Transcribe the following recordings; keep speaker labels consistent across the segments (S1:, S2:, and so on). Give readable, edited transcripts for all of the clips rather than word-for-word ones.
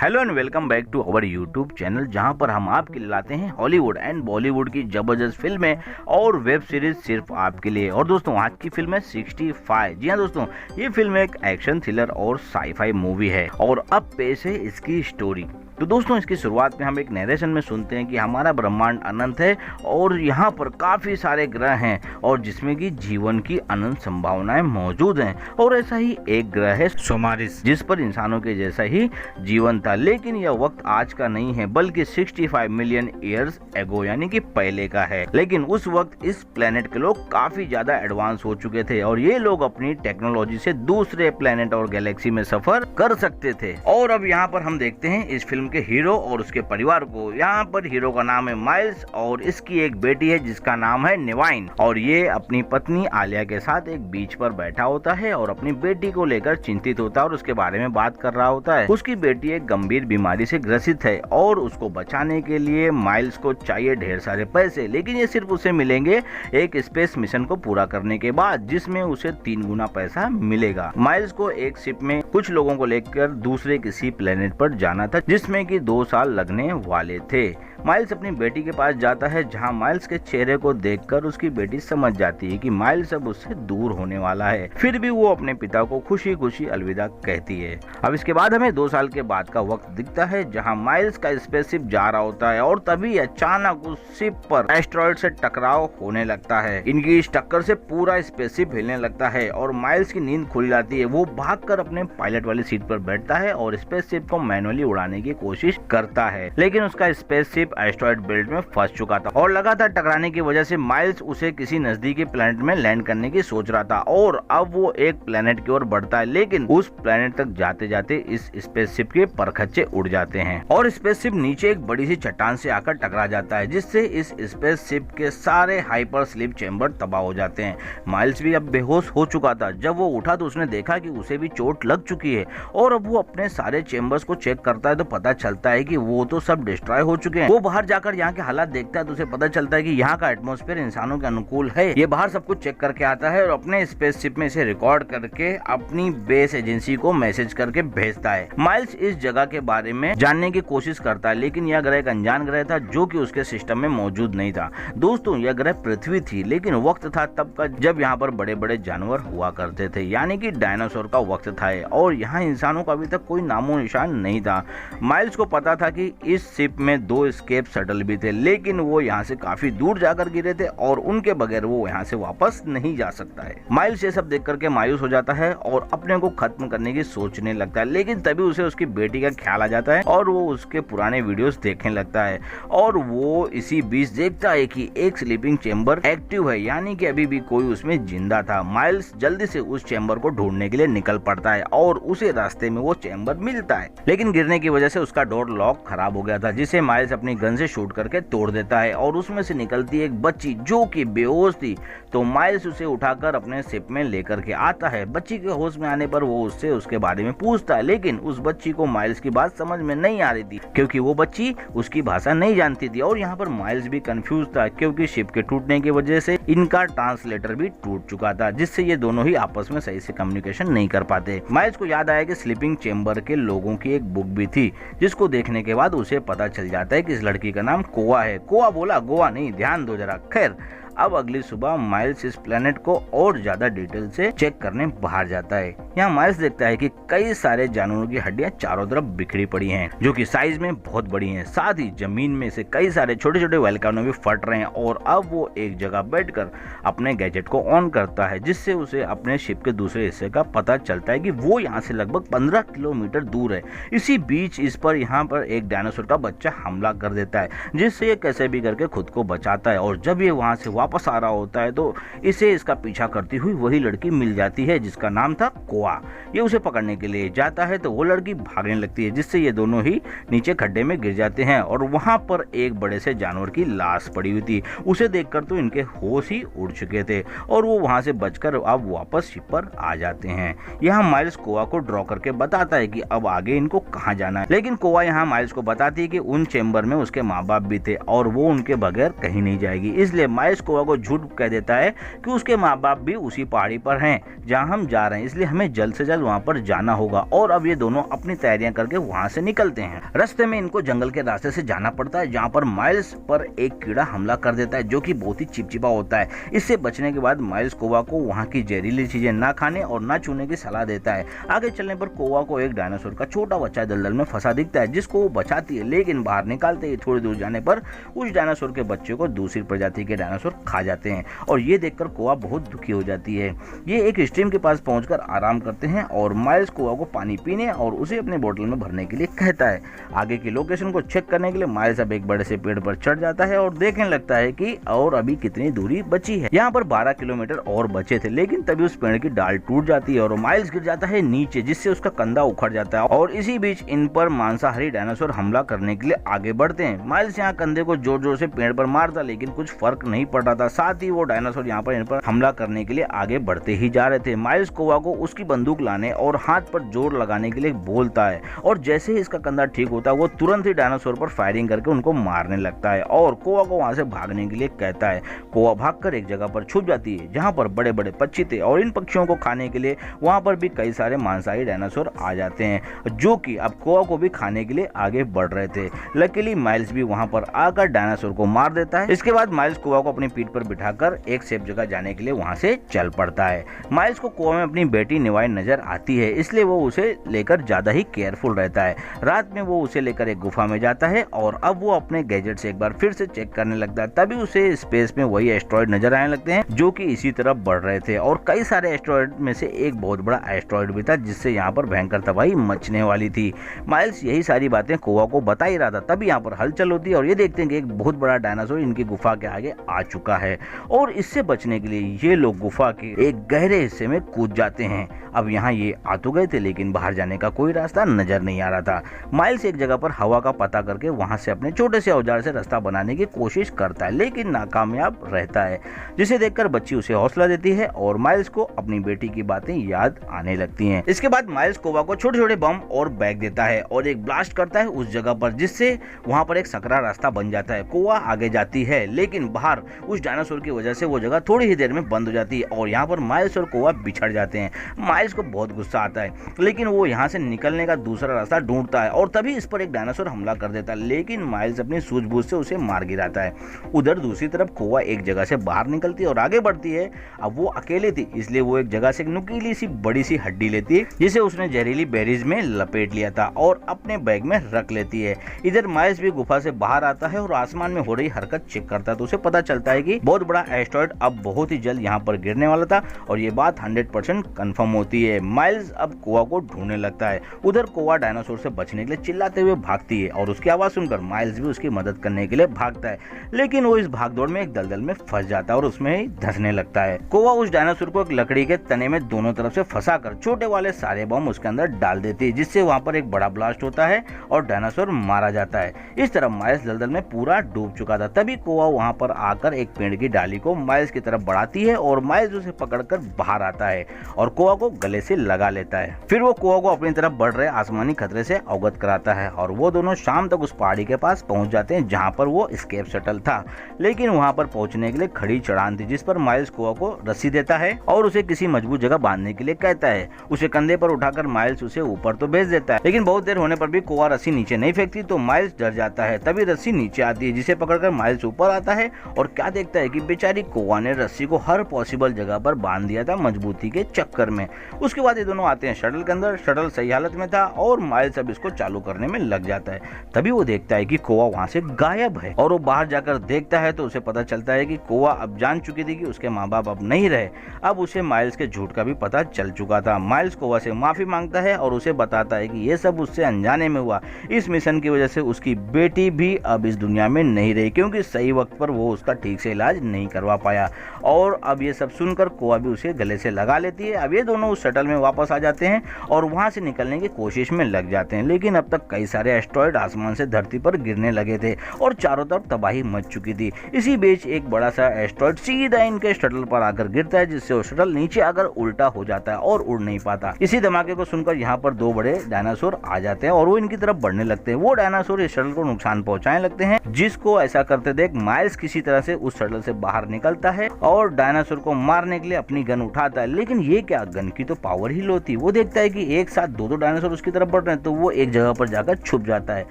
S1: Hello and welcome back to our YouTube channel, जहां पर हम आपके लिए लाते हैं हॉलीवुड एंड बॉलीवुड की जबरदस्त फिल्में और वेब सीरीज सिर्फ आपके लिए। और दोस्तों आज की फिल्म है 65। जी हाँ दोस्तों, ये फिल्म एक एक्शन थ्रिलर और साईफाई मूवी है और अब पेश है इसकी स्टोरी। तो दोस्तों इसकी शुरुआत में हम एक नरेशन में सुनते हैं कि हमारा ब्रह्मांड अनंत है और यहाँ पर काफी सारे ग्रह हैं और जिसमें कि जीवन की अनंत संभावनाएं मौजूद हैं। और ऐसा ही एक ग्रह है सोमारिस, जिस पर इंसानों के जैसा ही जीवन था, लेकिन यह वक्त आज का नहीं है बल्कि 65 मिलियन ईयर्स एगो यानी कि पहले का है। लेकिन उस वक्त इस प्लेनेट के लोग काफी ज्यादा एडवांस हो चुके थे और ये लोग अपनी टेक्नोलॉजी से दूसरे प्लेनेट और गैलेक्सी में सफर कर सकते थे। और अब यहाँ पर हम देखते हैं इस फिल्म के हीरो और उसके परिवार को। यहाँ पर हीरो का नाम है माइल्स और इसकी एक बेटी है जिसका नाम है निवाइन। और ये अपनी पत्नी आलिया के साथ एक बीच पर बैठा होता है और अपनी बेटी को लेकर चिंतित होता है और उसके बारे में बात कर रहा होता है। उसकी बेटी एक गंभीर बीमारी से ग्रसित है और उसको बचाने के लिए माइल्स को चाहिए ढेर सारे पैसे, लेकिन ये सिर्फ उसे मिलेंगे एक स्पेस मिशन को पूरा करने के बाद, जिसमें उसे 3 गुना पैसा मिलेगा। माइल्स को एक शिप में कुछ लोगों को लेकर दूसरे किसी प्लेनेट पर जाना था जिसमें कि 2 साल लगने वाले थे। माइल्स अपनी बेटी के पास जाता है, जहां माइल्स के चेहरे को देखकर उसकी बेटी समझ जाती है कि माइल्स अब उससे दूर होने वाला है। फिर भी वो अपने पिता को खुशी खुशी अलविदा कहती है। अब इसके बाद हमें 2 साल के बाद का वक्त दिखता है, जहां माइल्स का स्पेसशिप जा रहा होता है और तभी अचानक उस शिप पर एस्टेरॉयड से टकराव होने लगता है। इनकी इस टक्कर से पूरा स्पेसशिप हिलने लगता है और माइल्स की नींद खुल जाती है। वो भागकर अपने पायलट वाली सीट पर बैठता है और स्पेसशिप को मैनुअली उड़ाने की कोशिश करता है, लेकिन उसका स्पेसशिप एस्टेरॉयड बेल्ट में फंस चुका था और लगातार टकराने की वजह से माइल्स उसे किसी नजदीकी प्लेनेट में लैंड करने की सोच रहा था। और अब वो एक प्लेनेट की ओर बढ़ता है, लेकिन उस प्लेनेट तक जाते जाते इस स्पेसशिप के परखच्चे उड़ जाते हैं और स्पेसशिप नीचे एक बड़ी सी चट्टान से आकर टकरा जाता है, जिससे इस स्पेसशिप के सारे हाइपर स्लीप चेंबर तबाह हो जाते हैं। माइल्स भी अब बेहोश हो चुका था। जब वो उठा तो उसने देखा कि उसे भी चोट लग चुकी है और अब वो अपने सारे चेंबर्स को चेक करता है तो पता चलता है कि वो तो सब डिस्ट्रॉय हो चुके हैं। वो बाहर जाकर यहाँ के हालात देखता है तो उसे पता चलता है कि यहाँ का एटमॉस्फेयर इंसानों के अनुकूल है। ये बाहर सब कुछ चेक करके आता है और अपने स्पेसशिप में इसे रिकॉर्ड करके अपनी बेस एजेंसी को मैसेज करके भेजता है। माइल्स इस जगह के बारे में जानने की कोशिश करता है, लेकिन यह ग्रह एक अनजान ग्रह था जो कि उसके सिस्टम में मौजूद नहीं था। दोस्तों यह ग्रह पृथ्वी थी, लेकिन वक्त था तब का जब यहाँ पर बड़े बड़े जानवर हुआ करते थे, यानी कि डायनासोर का वक्त था और यहाँ इंसानों का अभी तक कोई नामो निशान नहीं था। माइल्स को पता था कि इस शिप में 2 एस्केप शटल भी थे, लेकिन वो यहाँ से काफी दूर जाकर गिरे थे और उनके बगैर वो यहाँ से वापस नहीं जा सकता है। माइल्स ये सब देख करके मायूस हो जाता है और अपने को खत्म करने की सोचने लगता है, लेकिन तभी उसे उसकी बेटी का ख्याल आ जाता है और वो उसके पुराने वीडियोस देखने लगता है और वो इसी बीच देखता है कि एक स्लीपिंग चेंबर एक्टिव है, यानी कि अभी भी कोई उसमें जिंदा था। माइल्स जल्दी से उस चेंबर को ढूंढने के लिए निकल पड़ता है और उसे रास्ते में वो चेंबर मिलता है, लेकिन गिरने की वजह से उसका डोर लॉक खराब हो गया था, जिसे माइल्स अपनी गन से शूट करके तोड़ देता है और उसमें से निकलती है एक बच्ची जो कि बेहोश थी। तो माइल्स उसे उठाकर अपने शिप में लेकर के आता है। बच्ची के होश में आने पर वो उससे उसके बारे में पूछता है, लेकिन उस बच्ची को माइल्स की बात समझ में नहीं आ रही थी क्योंकि वो बच्ची उसकी भाषा नहीं जानती थी। और यहाँ पर माइल्स भी कंफ्यूज था क्योंकि शिप के टूटने की वजह से इनका ट्रांसलेटर भी टूट चुका था, जिससे ये दोनों ही आपस में सही से कम्युनिकेशन नहीं कर पाते। माइल्स को याद आया कि स्लीपिंग चेंबर के लोगों की एक बुक भी थी, जिसको देखने के बाद उसे पता चल जाता है कि इस लड़की का नाम कोआ है। कोआ बोला गोवा नहीं, ध्यान दो जरा। खैर अब अगली सुबह माइल्स इस प्लेनेट को और ज्यादा डिटेल से चेक करने बाहर जाता है। यहाँ माइल्स देखता है कि कई सारे जानवरों की हड्डियां चारों तरफ बिखरी पड़ी हैं, जो कि साइज में बहुत बड़ी हैं। साथ ही जमीन में से कई सारे छोटे छोटे वोल्केनो भी फट रहे हैं और अब वो एक जगह बैठकर अपने गैजेट को ऑन करता है, जिससे उसे अपने शिप के दूसरे हिस्से का पता चलता है कि वो यहाँ से लगभग 15 किलोमीटर दूर है। इसी बीच इस पर यहाँ पर एक डायनासोर का बच्चा हमला कर देता है, जिससे ये कैसे भी करके खुद को बचाता है। और जब ये वहां से वापस आ रहा होता है तो इसे इसका पीछा करती हुई वही लड़की मिल जाती है जिसका नाम था कोआ। ये उसे पकड़ने के लिए जाता है तो वो लड़की भागने लगती है, जिससे ये दोनों ही नीचे खड्डे में गिर जाते हैं और वहां पर एक बड़े से जानवर की लाश पड़ी हुई थी। उसे देखकर तो इनके होश ही उड़ चुके थे और वो वहां से बचकर अब वापस शिप पर आ जाते हैं। यहाँ माइल्स कोआ को ड्रॉ करके बताता है कि अब आगे इनको कहाँ जाना है, लेकिन कोआ यहाँ माइल्स को बताती है कि उन चेंबर में उसके माँ बाप भी थे और वो उनके बगैर कहीं नहीं जाएगी। इसलिए माइल्स कोआ कोआ को झूठ कह देता है कि उसके माँ बाप भी उसी पहाड़ी पर हैं जहाँ हम जा रहे हैं, इसलिए हमें जल्द से जल्द वहाँ पर जाना होगा। और अब ये दोनों अपनी तैयारियां करके वहाँ से निकलते हैं। रास्ते में इनको जंगल के रास्ते से जाना पड़ता है जहाँ पर माइल्स पर एक कीड़ा हमला कर देता है जो कि बहुत ही चिपचिपा होता है। इससे बचने के बाद माइल्स कोआ को वहाँ की जहरीली चीजें ना खाने और ना छूने की सलाह देता है। आगे चलने पर कोआ को एक डायनासोर का छोटा बच्चा दलदल में फंसा दिखता है जिसको वो बचाती है, लेकिन बाहर निकालते ही थोड़ी दूर जाने पर उस डायनासोर के बच्चे को दूसरी प्रजाति के डायनासोर खा जाते हैं और ये देखकर कोआ बहुत दुखी हो जाती है। ये एक स्ट्रीम के पास पहुंचकर आराम करते हैं और माइल्स कोआ को पानी पीने और उसे अपने बोतल में भरने के लिए कहता है। आगे की लोकेशन को चेक करने के लिए माइल्स अब एक बड़े से पेड़ पर चढ़ जाता है और देखने लगता है कि और अभी कितनी दूरी बची है। यहाँ पर 12 किलोमीटर और बचे थे, लेकिन तभी उस पेड़ की डाल टूट जाती है और माइल्स गिर जाता है नीचे, जिससे उसका कंधा उखड़ जाता है और इसी बीच इन पर मांसाहारी डायनासोर हमला करने के लिए आगे बढ़ते हैं। माइल्स यहाँ कंधे को जोर जोर से पेड़ पर मारता, लेकिन कुछ फर्क नहीं पड़ रहा था। साथ ही वो डायनासोर यहाँ पर इन पर हमला करने के लिए आगे बढ़ते ही जा रहे थे। माइल्स कोआ को उसकी बंदूक लाने और हाथ पर जोर लगाने के लिए बोलता है और जैसे ही इसका कंधा ठीक होता है वो तुरंत ही डायनासोर पर फायरिंग करके उनको मारने लगता है और कोआ को वहां से भागने के लिए कहता है। कोआ भागकर एक जगह पर छुप जाती है जहां पर बड़े बड़े पक्षी थे और इन पक्षियों को खाने के लिए वहां पर भी कई सारे मांसाहारी डायनासोर आ जाते हैं जो कि अब कोआ को भी खाने के लिए आगे बढ़ रहे थे। लकीली माइल्स भी वहां पर आकर डायनासोर को मार देता है। इसके बाद माइल्स कोआ को अपनी पीठ पर बिठाकर एक सेफ जगह जाने के लिए वहां से चल पड़ता है। माइल्स को कोआ में अपनी बेटी निवाई नजर आती है, इसलिए वो उसे लेकर ज्यादा ही केयरफुल रहता है। रात में वो उसे लेकर एक गुफा में जाता है और अब वो अपने गैजेट से एक बार फिर से चेक करने लगता है। तभी उसे स्पेस में वही एस्ट्रॉइड नजर आने लगते हैं जो कि इसी तरफ बढ़ रहे थे और कई सारे एस्ट्रॉइड में से एक बहुत बड़ा एस्ट्रॉइड भी था जिससे यहाँ पर भयंकर तबाही मचने वाली थी। माइल्स यही सारी बातें कोआ को बता ही रहा था। तभी यहाँ पर हलचल होती है और ये देखते हैं कि एक बहुत बड़ा डायनासोर इनकी गुफा के आगे आ चुका है और इससे बचने के लिए ये लोग गुफा के एक गहरे हिस्से में कूद जाते हैं। अब यहाँ ये आ तो गए थे, लेकिन बाहर जाने का कोई रास्ता नजर नहीं आ रहा था। माइल्स एक जगह पर हवा का पता करके वहां से अपने छोटे से औजार से रास्ता बनाने की कोशिश करता है, लेकिन नाकामयाब रहता है, जिसे देखकर बच्ची उसे हौसला देती है और माइल्स को अपनी बेटी की बातें याद आने लगती हैं। इसके बाद माइल्स कोआ को छोटे छोटे बम और बैग देता है और एक ब्लास्ट करता है उस जगह पर, जिससे वहां पर एक सकरा रास्ता बन जाता है। कोआ आगे जाती है, लेकिन बाहर उस डायनासोर की वजह से वो जगह थोड़ी ही देर में बंद हो जाती है और यहाँ पर माइल्स और कोआ बिछड़ जाते हैं। माइल्स को बहुत गुस्सा आता है, लेकिन वो यहाँ से निकलने का दूसरा रास्ता ढूंढता है और तभी इस पर एक डायनासोर हमला कर देता है, लेकिन माइल्स अपनी सूझबूझ से उसे मार गिराता है। उधर दूसरी तरफ कोआ एक जगह से बाहर निकलती है और आगे बढ़ती है। अब वो अकेले थी, इसलिए वो एक जगह से एक नुकीली सी बड़ी सी हड्डी लेती है जिसे उसने जहरीली बेरीज में लपेट लिया था और अपने बैग में रख लेती है। इधर माइल्स भी गुफा से बाहर आता है और आसमान में हो रही हरकत चेक करता है, तो उसे पता चलता है कि बहुत बड़ा एस्टेरॉयड अब बहुत ही जल्द यहाँ पर गिरने वाला था और ये बात 100% कंफर्म होती है। माइल्स अब कोआ को ढूंढने लगता है। उधर कोआ डायनासोर से बचने के लिए चिल्लाते हुए भागती है और उसकी आवाज सुनकर माइल्स भी उसकी मदद करने के लिए भागता है, लेकिन वो इस भागदौड़ में एक दलदल में फंस जाता है और उसमें ही धंसने लगता है। कोआ उस डायनासोर को एक लकड़ी के तने में दोनों तरफ से फंसाकर छोटे वाले सारे बम उसके अंदर डाल देती है, जिससे वहां पर एक बड़ा ब्लास्ट होता है और डायनासोर मारा जाता है। इस तरह माइल्स दलदल में पूरा डूब चुका था। तभी कोआ वहां पर आकर एक पेड़ की डाली को माइल्स की तरफ बढ़ाती है और माइल्स उसे पकड़कर बाहर आता है और कोआ को गले से लगा लेता है। फिर वो कोआ को अपनी तरफ बढ़ रहे आसमानी खतरे से अवगत कराता है और वो दोनों शाम तक उस पहाड़ी के पास पहुंच जाते हैं जहां पर वो एस्केप शटल था, लेकिन वहां पर पहुंचने के लिए खड़ी चढ़ान थी, जिस पर माइल्स कोआ को रस्सी देता है और उसे किसी मजबूत जगह बांधने के लिए कहता है। उसे कंधे पर उठाकर माइल्स उसे ऊपर तो भेज देता है, लेकिन बहुत देर होने पर भी कोआ रस्सी नीचे नहीं फेंकती, तो माइल्स डर जाता है। तभी रस्सी नीचे आती है, जिसे पकड़कर माइल्स ऊपर आता है और क्या देखता है कि बेचारी कोआ ने रस्सी को हर पॉसिबल जगह पर बांध दिया था मजबूती के चक्कर में। उसके बाद ये दोनों आते हैं शटल के अंदर। शटल सही हालत में था और माइल्स अब इसको चालू करने में लग जाता है। तभी वो देखता है कि कोआ वहां से गायब है और वो बाहर जाकर देखता है तो उसे पता चलता है कि कोआ अब जान चुकी थी कि उसके माँ बाप अब नहीं रहे। अब उसे माइल्स के झूठ का भी पता चल चुका था। माइल्स कोआ से माफी मांगता है और उसे बताता है कि ये सब उससे अनजाने में हुआ। इस मिशन की वजह से उसकी बेटी भी अब इस दुनिया में नहीं रही, क्योंकि सही वक्त पर वो उसका ठीक से इलाज नहीं करवा पाया। और अब ये सब सुनकर कोआ भी उसे गले से लगा लेती है। अब ये दोनों उस शटल में वापस आ जाते हैं और वहां से निकलने की कोशिश में लग जाते हैं, लेकिन अब तक कई सारे एस्टेरॉयड आसमान से धरती पर गिरने लगे थे और चारों तरफ तबाही मच चुकी थी। इसी बीच एक बड़ा सा एस्टेरॉयड सीधा इनके शटल पर आकर गिरता है, जिससे वो शटल नीचे आकर उल्टा हो जाता है और उड़ नहीं पाता। इसी धमाके को सुनकर यहाँ पर दो बड़े डायनासोर आ जाते हैं और वो इनकी तरफ बढ़ने लगते हैं। वो डायनासोर इस शटल को नुकसान पहुंचाने लगते हैं, जिसको ऐसा करते देख माइल्स किसी तरह से उस शटल से बाहर निकलता है और डायनासोर को मारने के लिए अपनी गन उठाता है। लेकिन ये क्या, गन की तो पावर ही लो थी। वो देखता है कि एक साथ दो डायनासोर उसकी तरफ बढ़ रहे हैं, तो वो एक जगह पर जाकर छुप जाता है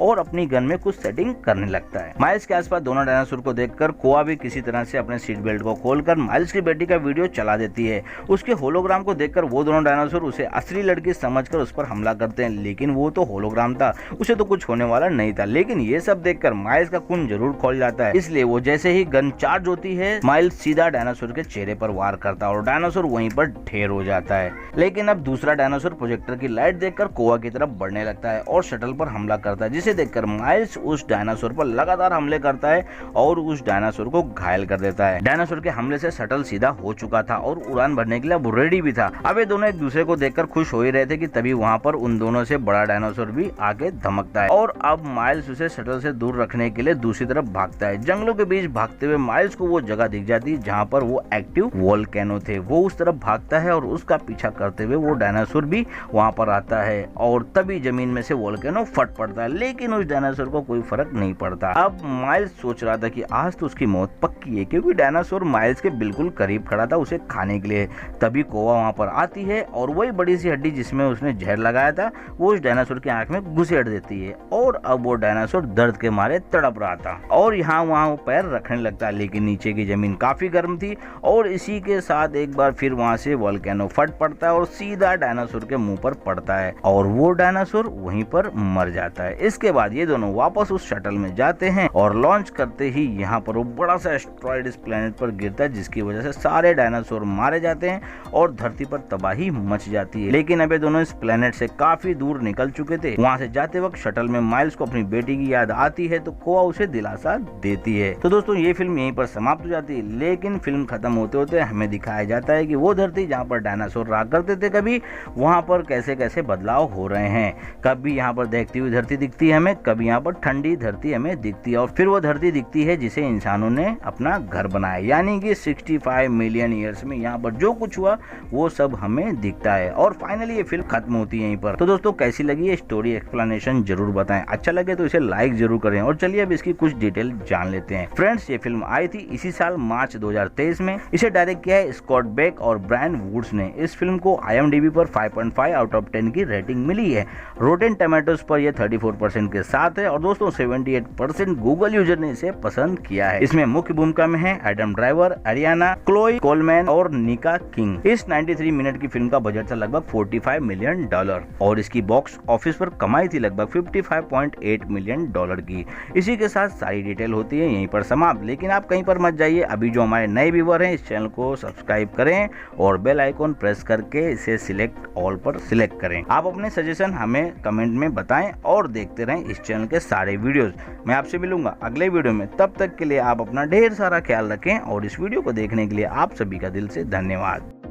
S1: और अपनी गन में कुछ सेटिंग करने लगता है। माइल्स के आसपास दोनों डायनासोर को देखकर कोआ भी किसी तरह से अपने सीट बेल्ट को खोलकर माइल्स की बेटी का वीडियो चला देती है। उसके होलोग्राम को देखकर वो दोनों डायनासोर उसे असली लड़की समझकर उस पर हमला करते हैं, लेकिन वो तो होलोग्राम था, उसे तो कुछ होने वाला नहीं था। लेकिन ये सब देखकर माइल्स का खून जरूर खोल जाता है, इसलिए वो जैसे ही गन चार्ज होती है, माइल्स सीधा डायनासोर के चेहरे पर वार करता है और डायनासोर वहीं पर ढेर हो जाता है। लेकिन अब दूसरा डायनासोर प्रोजेक्टर की लाइट देखकर कोआ की तरफ बढ़ने लगता है और शटल पर हमला करता है, जिसे देखकर माइल्स उस डायनासोर पर लगातार हमले करता है और उस डायनासोर को घायल कर देता है। डायनासोर के हमले से शटल सीधा हो चुका था और उड़ान भरने के लिए अब रेडी भी था। अब ये दोनों एक दूसरे को देखकर खुश हो ही रहे थे कि तभी वहाँ पर उन दोनों से बड़ा डायनासोर भी आके धमकता है और अब माइल्स उसे शटल से दूर रखने के लिए दूसरी तरफ भागता है। जंगलों के बीच भागते हुए माइल्स को वो जगह दिख जाती है जहाँ पर वो एक्टिव वोल्केनो थे। वो उस तरफ भागता है और उसका पीछा करते हुए वो डायनासोर भी वहाँ पर आता है और तभी जमीन में से वोल्केनो फट पड़ता है, लेकिन उस डायनासोर को कोई फर्क नहीं पड़ता। अब माइल्स सोच रहा था कि आज तो उसकी मौत पक्की है, क्योंकि डायनासोर माइल्स के बिल्कुल करीब खड़ा था उसे खाने के लिए। तभी कोआ वहाँ पर आती है और वही बड़ी सी हड्डी जिसमें उसने जहर लगाया था वो उस डायनासोर की आंख में घुसेड़ देती है और अब वो डायनासोर दर्द के मारे तड़प रहा था और यहाँ वहाँ वो पैर रखने लगता है, लेकिन नीचे की जमीन काफी गर्म थी और इसी के साथ एक बार फिर वहाँ से वोल्केनो फट पड़ता है और सीधा डायनासोर के मुंह पर पड़ता है और वो डायनासोर वहीं पर मर जाता है। इसके बाद ये दोनों वापस उस शटल में जाते हैं और लॉन्च करते ही यहाँ पर वो बड़ा सा एस्टेरॉयड इस प्लेनेट पर गिरता है, जिसकी वजह से सारे डायनासोर मारे जाते हैं और धरती पर तबाही मच जाती है। लेकिन अब ये दोनों इस प्लेनेट से काफी दूर निकल चुके थे। वहाँ से जाते वक्त शटल में माइल्स को अपनी बेटी की याद आती है तो कोआ उसे दिलासा देती है। तो दोस्तों ये फिल्म यहीं पर समाप्त हो जाती है, लेकिन फिल्म खत्म होते होते हमें दिखाया जाता है कि वो धरती जहाँ पर डायनासोर रहा करते थे कभी, वहाँ पर कैसे कैसे बदलाव हो रहे हैं। कभी यहाँ पर देखती हुई धरती दिखती है हमें, कभी यहाँ पर ठंडी धरती हमें दिखती है और फिर वो धरती दिखती है जिसे इंसानों ने अपना घर बनाया, यानी कि 65 मिलियन ईयर्स में यहाँ पर जो कुछ हुआ वो सब हमें दिखता है और फाइनली ये फिल्म खत्म होती है यहीं पर। तो दोस्तों कैसी लगी ये स्टोरी एक्सप्लेनेशन जरूर बताएं, अच्छा लगे तो इसे लाइक जरूर करें और चलिए अब इसकी कुछ डिटेल जान लेते हैं। फ्रेंड्स ये फिल्म आई थी इसी साल मार्च 2023 में। इसे डायरेक्ट किया है स्कॉट बेक और ब्रायन वुड्स ने। इस फिल्म को IMDb पर 5.5 आउट ऑफ 10 की रेटिंग मिली है। रोटेन टोमेटोज पर यह 34% के साथ है और दोस्तों 78% गूगल यूजर ने इसे पसंद किया है। इसमें मुख्य भूमिका में है Adam Driver, Ariana, Chloe Coleman और निका किंग। इस 93 मिनट की फिल्म का बजट था लगभग $45 मिलियन और इसकी बॉक्स ऑफिस पर कमाई थी लगभग $55.8 मिलियन की। इसी के साथ सारी डिटेल होती है यहीं पर समाप्त, लेकिन आप कहीं पर मत जाइए। अभी जो हमारे नए व्यूअर हैं इस चैनल को सब्सक्राइब करें और बेल आइकॉन प्रेस करके इसे सिलेक्ट ऑल पर सिलेक्ट करें। आप अपने सजेशन हमें कमेंट में बताएं और देखते रहें इस चैनल के सारे वीडियोस। मैं आपसे मिलूंगा अगले वीडियो में, तब तक के लिए आप अपना ढेर सारा ख्याल रखें और इस वीडियो को देखने के लिए आप सभी का दिल से धन्यवाद।